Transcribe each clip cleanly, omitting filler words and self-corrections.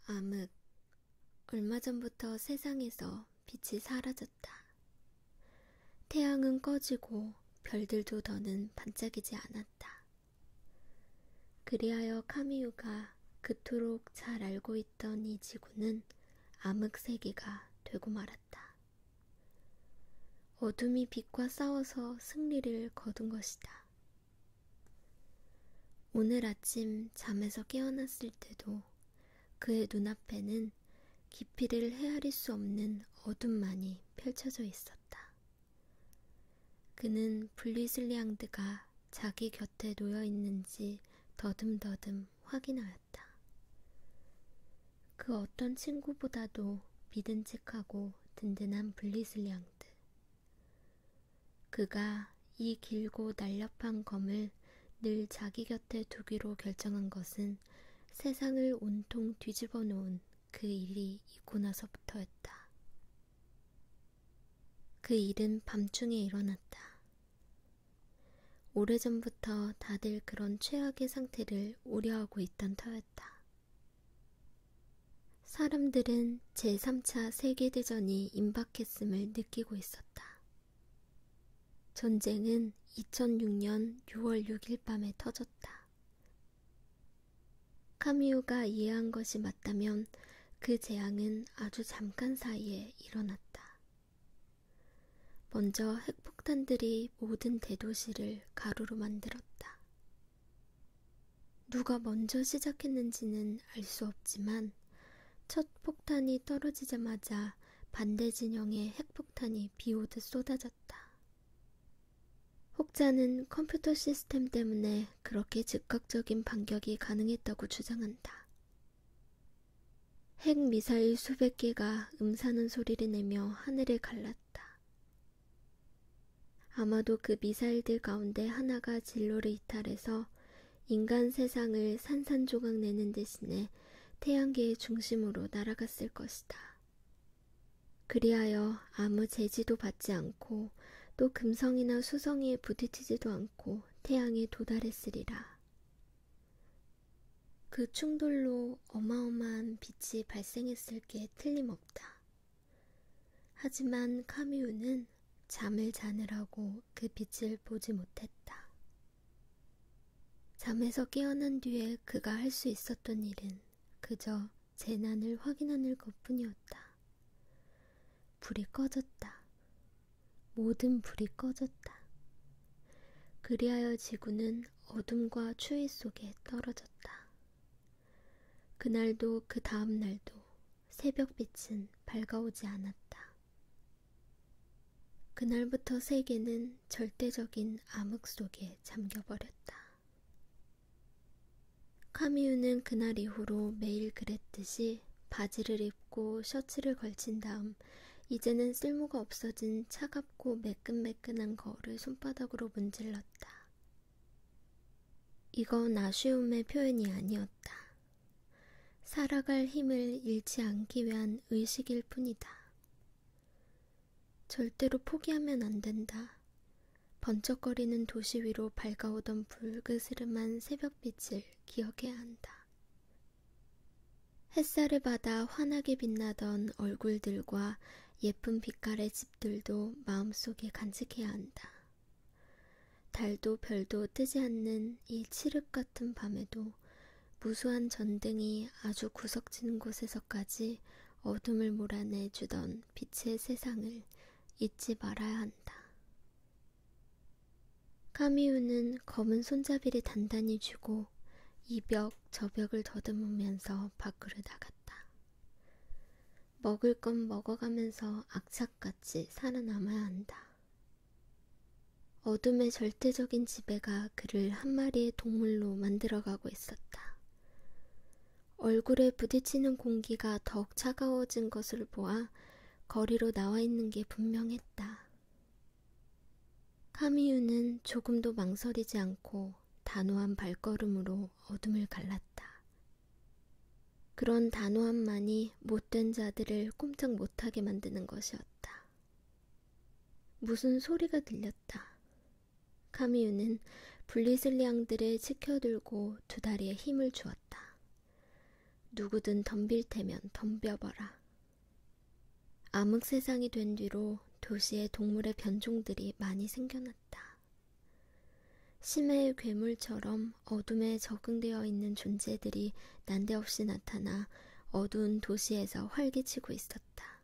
암흑. 얼마 전부터 세상에서 빛이 사라졌다. 태양은 꺼지고 별들도 더는 반짝이지 않았다. 그리하여 카미유가 그토록 잘 알고 있던 이 지구는 암흑 세계가 되고 말았다. 어둠이 빛과 싸워서 승리를 거둔 것이다. 오늘 아침 잠에서 깨어났을 때도 그의 눈앞에는 깊이를 헤아릴 수 없는 어둠만이 펼쳐져 있었다. 그는 블리슬리앙드가 자기 곁에 놓여 있는지 더듬더듬 확인하였다. 그 어떤 친구보다도 믿음직하고 든든한 블리슬리앙드. 그가 이 길고 날렵한 검을 늘 자기 곁에 두기로 결정한 것은 세상을 온통 뒤집어 놓은 그 일이 있고 나서부터였다. 그 일은 밤중에 일어났다. 오래전부터 다들 그런 최악의 상태를 우려하고 있던 터였다. 사람들은 제3차 세계대전이 임박했음을 느끼고 있었다. 전쟁은 2006년 6월 6일 밤에 터졌다. 카미우가 이해한 것이 맞다면 그 재앙은 아주 잠깐 사이에 일어났다. 먼저 핵폭탄들이 모든 대도시를 가루로 만들었다. 누가 먼저 시작했는지는 알 수 없지만 첫 폭탄이 떨어지자마자 반대 진영의 핵폭탄이 비오듯 쏟아졌다. 혹자는 컴퓨터 시스템 때문에 그렇게 즉각적인 반격이 가능했다고 주장한다. 핵 미사일 수백 개가 음사는 소리를 내며 하늘을 갈랐다. 아마도 그 미사일들 가운데 하나가 진로를 이탈해서 인간 세상을 산산조각 내는 대신에 태양계의 중심으로 날아갔을 것이다. 그리하여 아무 제지도 받지 않고 또 금성이나 수성이에 부딪히지도 않고 태양에 도달했으리라. 그 충돌로 어마어마한 빛이 발생했을 게 틀림없다. 하지만 카미우는 잠을 자느라고 그 빛을 보지 못했다. 잠에서 깨어난 뒤에 그가 할 수 있었던 일은 그저 재난을 확인하는 것뿐이었다. 불이 꺼졌다. 모든 불이 꺼졌다. 그리하여 지구는 어둠과 추위 속에 떨어졌다. 그날도 그 다음 날도 새벽빛은 밝아오지 않았다. 그날부터 세계는 절대적인 암흑 속에 잠겨버렸다. 카미유는 그날 이후로 매일 그랬듯이 바지를 입고 셔츠를 걸친 다음 이제는 쓸모가 없어진 차갑고 매끈매끈한 거울을 손바닥으로 문질렀다. 이건 아쉬움의 표현이 아니었다. 살아갈 힘을 잃지 않기 위한 의식일 뿐이다. 절대로 포기하면 안 된다. 번쩍거리는 도시 위로 밝아오던 불그스름한 새벽빛을 기억해야 한다. 햇살을 받아 환하게 빛나던 얼굴들과 예쁜 빛깔의 집들도 마음속에 간직해야 한다. 달도 별도 뜨지 않는 이 칠흑 같은 밤에도 무수한 전등이 아주 구석진 곳에서까지 어둠을 몰아내 주던 빛의 세상을 잊지 말아야 한다. 카미우는 검은 손잡이를 단단히 쥐고 이 벽 저 벽을 더듬으면서 밖으로 나갔다. 먹을 건 먹어가면서 악착같이 살아남아야 한다. 어둠의 절대적인 지배가 그를 한 마리의 동물로 만들어가고 있었다. 얼굴에 부딪히는 공기가 더욱 차가워진 것을 보아 거리로 나와 있는 게 분명했다. 카미유는 조금도 망설이지 않고 단호한 발걸음으로 어둠을 갈랐다. 그런 단호함만이 못된 자들을 꼼짝 못하게 만드는 것이었다. 무슨 소리가 들렸다. 카미유는 블리슬리앙들을 치켜들고 두 다리에 힘을 주었다. 누구든 덤빌 테면 덤벼봐라. 암흑 세상이 된 뒤로 도시에 동물의 변종들이 많이 생겨났다. 심해의 괴물처럼 어둠에 적응되어 있는 존재들이 난데없이 나타나 어두운 도시에서 활개치고 있었다.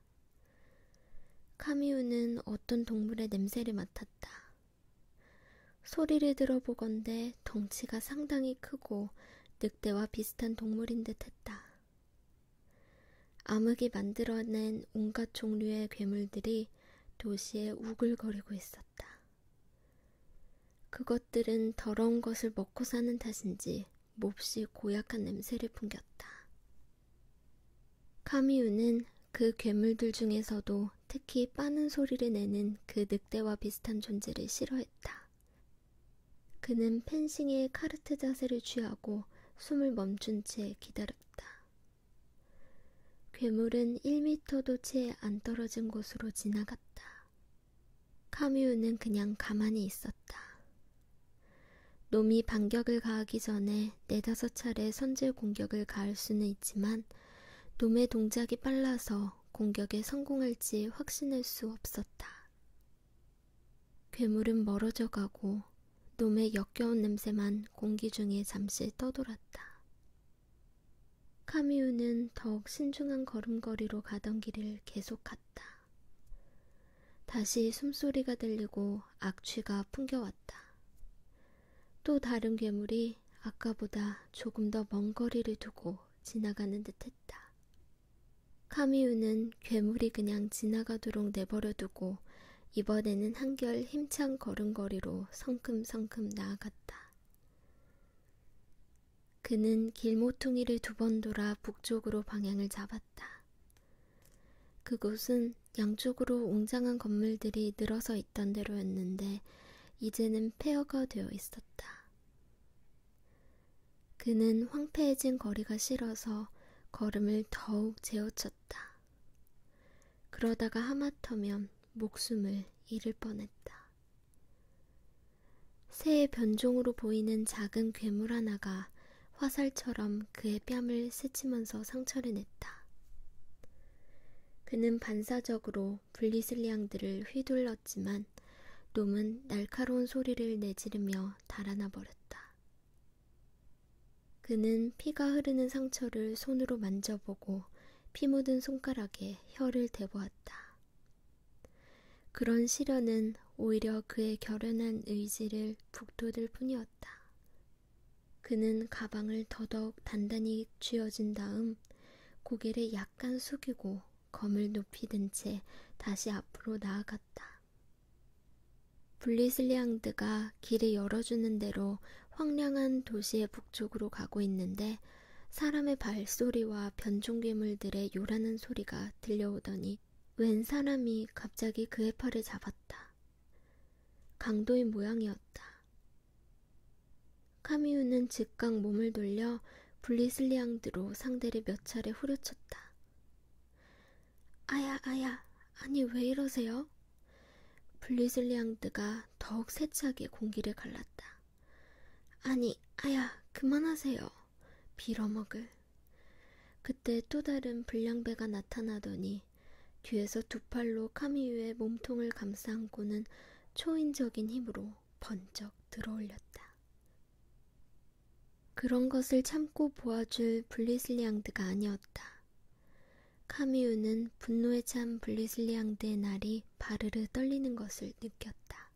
카미우는 어떤 동물의 냄새를 맡았다. 소리를 들어보건대 덩치가 상당히 크고 늑대와 비슷한 동물인 듯 했다. 암흑이 만들어낸 온갖 종류의 괴물들이 도시에 우글거리고 있었다. 그것들은 더러운 것을 먹고 사는 탓인지 몹시 고약한 냄새를 풍겼다. 카미우는 그 괴물들 중에서도 특히 빠는 소리를 내는 그 늑대와 비슷한 존재를 싫어했다. 그는 펜싱의 카르트 자세를 취하고 숨을 멈춘 채 기다렸다. 괴물은 1미터도 채 안 떨어진 곳으로 지나갔다. 카미우는 그냥 가만히 있었다. 놈이 반격을 가하기 전에 4-5차례 선제 공격을 가할 수는 있지만 놈의 동작이 빨라서 공격에 성공할지 확신할 수 없었다. 괴물은 멀어져 가고 놈의 역겨운 냄새만 공기 중에 잠시 떠돌았다. 카미우는 더욱 신중한 걸음걸이로 가던 길을 계속 갔다. 다시 숨소리가 들리고 악취가 풍겨왔다. 또 다른 괴물이 아까보다 조금 더 먼 거리를 두고 지나가는 듯 했다. 카미우는 괴물이 그냥 지나가도록 내버려두고 이번에는 한결 힘찬 걸음걸이로 성큼성큼 나아갔다. 그는 길모퉁이를 2번 돌아 북쪽으로 방향을 잡았다. 그곳은 양쪽으로 웅장한 건물들이 늘어서 있던 데로였는데 이제는 폐허가 되어 있었다. 그는 황폐해진 거리가 싫어서 걸음을 더욱 재우쳤다. 그러다가 하마터면 목숨을 잃을 뻔했다. 새의 변종으로 보이는 작은 괴물 하나가 화살처럼 그의 뺨을 스치면서 상처를 냈다. 그는 반사적으로 블리슬리앙들을 휘둘렀지만 놈은 날카로운 소리를 내지르며 달아나 버렸다. 그는 피가 흐르는 상처를 손으로 만져보고 피 묻은 손가락에 혀를 대보았다. 그런 시련은 오히려 그의 결연한 의지를 북돋을 뿐이었다. 그는 가방을 더더욱 단단히 쥐어진 다음 고개를 약간 숙이고 검을 높이 든 채 다시 앞으로 나아갔다. 블리슬리앙드가 길을 열어주는 대로 황량한 도시의 북쪽으로 가고 있는데 사람의 발소리와 변종괴물들의 요란한 소리가 들려오더니 웬 사람이 갑자기 그의 팔을 잡았다. 강도의 모양이었다. 카미우는 즉각 몸을 돌려 블리슬리앙드로 상대를 몇 차례 후려쳤다. 아야, 아야, 아니 왜 이러세요? 블리슬리앙드가 더욱 세차게 공기를 갈랐다. 아니, 아야, 그만하세요. 빌어먹을. 그때 또 다른 불량배가 나타나더니 뒤에서 2팔로 카미유의 몸통을 감싸 안고는 초인적인 힘으로 번쩍 들어올렸다. 그런 것을 참고 보아줄 블리슬리앙드가 아니었다. 카미유는 분노에 찬 블리슬리앙드의 날이 바르르 떨리는 것을 느꼈다.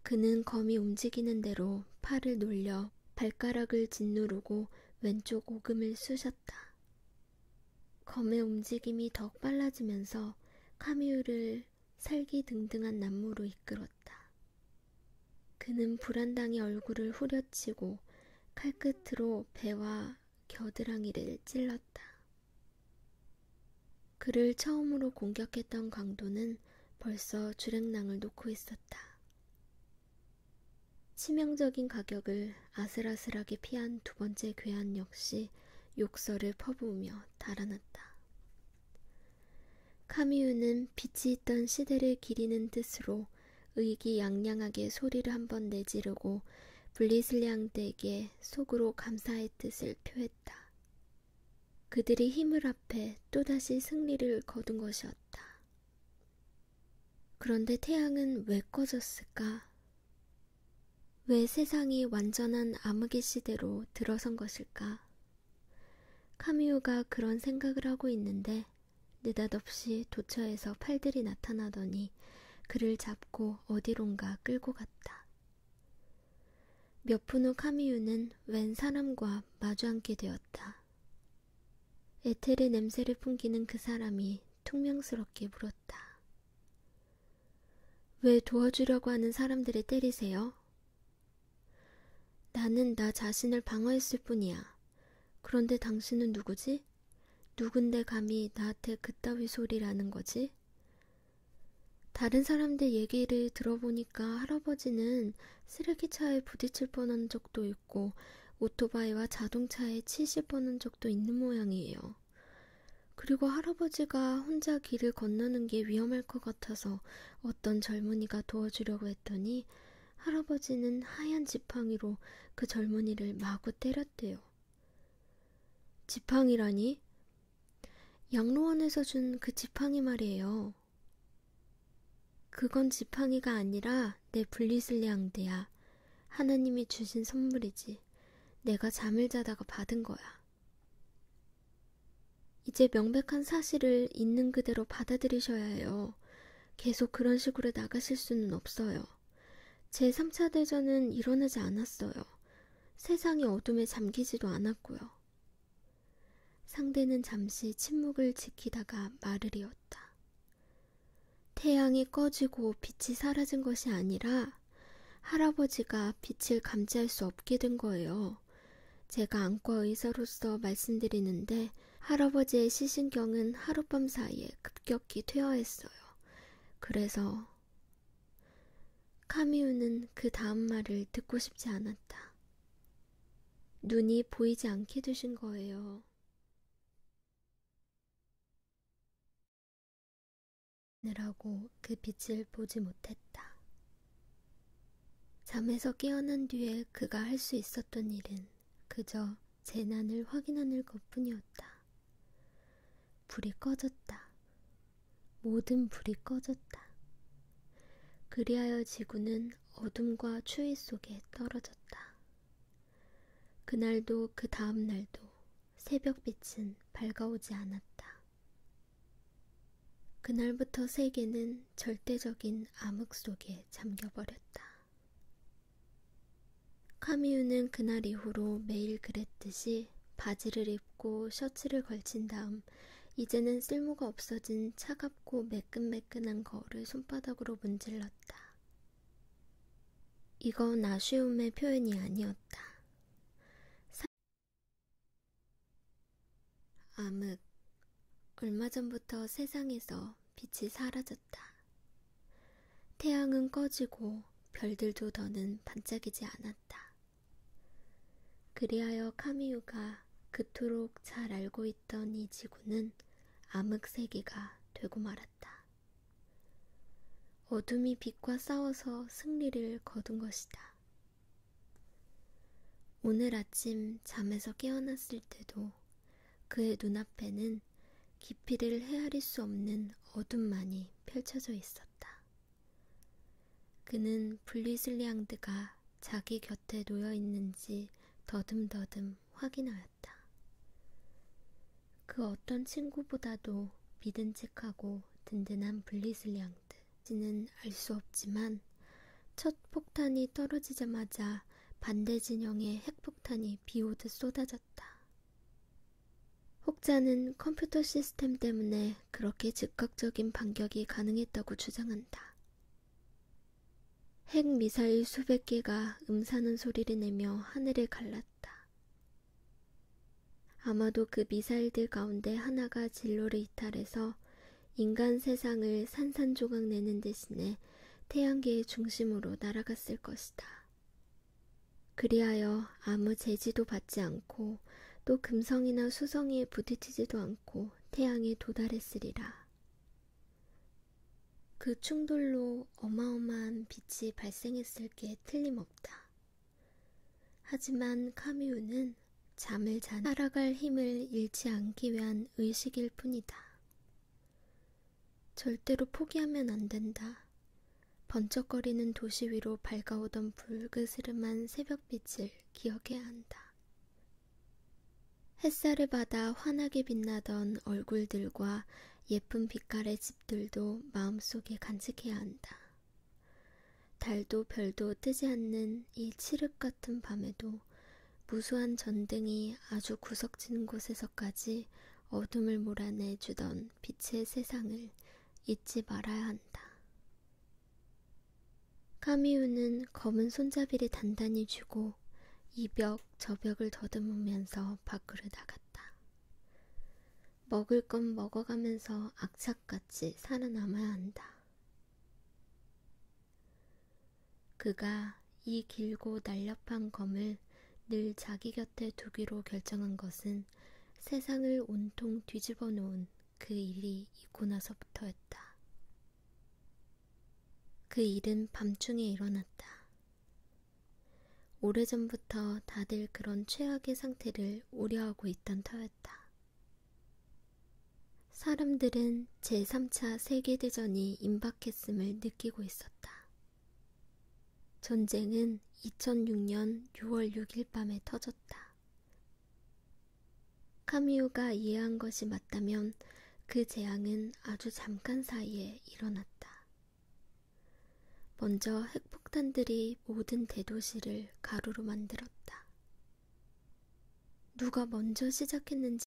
그는 검이 움직이는 대로 팔을 놀려 발가락을 짓누르고 왼쪽 오금을 쑤셨다. 검의 움직임이 더욱 빨라지면서 카미유를 살기등등한 난무로 이끌었다. 그는 불안당히 얼굴을 후려치고 칼끝으로 배와 겨드랑이를 찔렀다. 그를 처음으로 공격했던 강도는 벌써 주랭랑을 놓고 있었다. 치명적인 가격을 아슬아슬하게 피한 2번째 괴한 역시 욕설을 퍼부으며 달아났다. 카미유는 빛이 있던 시대를 기리는 뜻으로 의기양양하게 소리를 한번 내지르고 블리슬리앙드에게 속으로 감사의 뜻을 표했다. 그들이 힘을 합해 또다시 승리를 거둔 것이었다. 그런데 태양은 왜 꺼졌을까? 왜 세상이 완전한 암흑의 시대로 들어선 것일까? 카미우가 그런 생각을 하고 있는데 느닷없이 도처에서 팔들이 나타나더니 그를 잡고 어디론가 끌고 갔다. 몇 분 후 카미우는 웬 사람과 마주 앉게 되었다. 에테르 냄새를 풍기는 그 사람이 퉁명스럽게 물었다. 왜 도와주려고 하는 사람들을 때리세요? 나는 나 자신을 방어했을 뿐이야. 그런데 당신은 누구지? 누군데 감히 나한테 그따위 소리라는 거지? 다른 사람들 얘기를 들어보니까 할아버지는 쓰레기차에 부딪힐 뻔한 적도 있고 오토바이와 자동차에 치실 뻔한 적도 있는 모양이에요. 그리고 할아버지가 혼자 길을 건너는 게 위험할 것 같아서 어떤 젊은이가 도와주려고 했더니 할아버지는 하얀 지팡이로 그 젊은이를 마구 때렸대요. 지팡이라니? 양로원에서 준 그 지팡이 말이에요. 그건 지팡이가 아니라 내 분리슬리앙드야. 하나님이 주신 선물이지. 내가 잠을 자다가 받은 거야. 이제 명백한 사실을 있는 그대로 받아들이셔야 해요. 계속 그런 식으로 나가실 수는 없어요. 제3차 대전은 일어나지 않았어요. 세상이 어둠에 잠기지도 않았고요. 상대는 잠시 침묵을 지키다가 말을 이었다. 태양이 꺼지고 빛이 사라진 것이 아니라 할아버지가 빛을 감지할 수 없게 된 거예요. 제가 안과 의사로서 말씀드리는데 할아버지의 시신경은 하룻밤 사이에 급격히 퇴화했어요. 그래서 카미우는 그 다음 말을 듣고 싶지 않았다. 눈이 보이지 않게 되신 거예요. 라고 그 빛을 보지 못했다. 잠에서 깨어난 뒤에 그가 할 수 있었던 일은 그저 재난을 확인하는 것뿐이었다. 불이 꺼졌다. 모든 불이 꺼졌다. 그리하여 지구는 어둠과 추위 속에 떨어졌다. 그날도 그 다음 날도 새벽빛은 밝아오지 않았다. 그날부터 세계는 절대적인 암흑 속에 잠겨버렸다. 카미우는 그날 이후로 매일 그랬듯이 바지를 입고 셔츠를 걸친 다음 이제는 쓸모가 없어진 차갑고 매끈매끈한 거울을 손바닥으로 문질렀다. 이건 아쉬움의 표현이 아니었다. 암흑. 얼마 전부터 세상에서 빛이 사라졌다. 태양은 꺼지고 별들도 더는 반짝이지 않았다. 그리하여 카미우가 그토록 잘 알고 있던 이 지구는 암흑 세계가 되고 말았다. 어둠이 빛과 싸워서 승리를 거둔 것이다. 오늘 아침 잠에서 깨어났을 때도 그의 눈앞에는 깊이를 헤아릴 수 없는 어둠만이 펼쳐져 있었다. 그는 분리슬리앙드가 자기 곁에 놓여 있는지 더듬더듬 확인하였다. 그 어떤 친구보다도 믿음직하고 든든한 분리슬리앙드지는 알 수 없지만 첫 폭탄이 떨어지자마자 반대 진영의 핵폭탄이 비오듯 쏟아졌다. 혹자는 컴퓨터 시스템 때문에 그렇게 즉각적인 반격이 가능했다고 주장한다. 핵 미사일 수백 개가 음사는 소리를 내며 하늘을 갈랐다. 아마도 그 미사일들 가운데 하나가 진로를 이탈해서 인간 세상을 산산조각 내는 대신에 태양계의 중심으로 날아갔을 것이다. 그리하여 아무 제지도 받지 않고 또 금성이나 수성이에 부딪히지도 않고 태양에 도달했으리라. 그 충돌로 어마어마한 빛이 발생했을 게 틀림없다. 하지만 카미우는 잠을 살아갈 힘을 잃지 않기 위한 의식일 뿐이다. 절대로 포기하면 안 된다. 번쩍거리는 도시 위로 밝아오던 불그스름한 새벽빛을 기억해야 한다. 햇살을 받아 환하게 빛나던 얼굴들과 예쁜 빛깔의 집들도 마음속에 간직해야 한다. 달도 별도 뜨지 않는 이 칠흑 같은 밤에도 무수한 전등이 아주 구석진 곳에서까지 어둠을 몰아내주던 빛의 세상을 잊지 말아야 한다. 카미우는 검은 손잡이를 단단히 쥐고 이 벽 저 벽을 더듬으면서 밖으로 나갔다. 먹을 건 먹어가면서 악착같이 살아남아야 한다. 그가 이 길고 날렵한 검을 늘 자기 곁에 두기로 결정한 것은 세상을 온통 뒤집어 놓은 그 일이 있고 나서부터였다. 그 일은 밤중에 일어났다. 오래전부터 다들 그런 최악의 상태를 우려하고 있던 터였다. 사람들은 제3차 세계대전이 임박했음을 느끼고 있었다. 전쟁은 2006년 6월 6일 밤에 터졌다. 카미우가 이해한 것이 맞다면 그 재앙은 아주 잠깐 사이에 일어났다. 먼저 핵폭탄들이 모든 대도시를 가루로 만들었다. 누가 먼저 시작했는지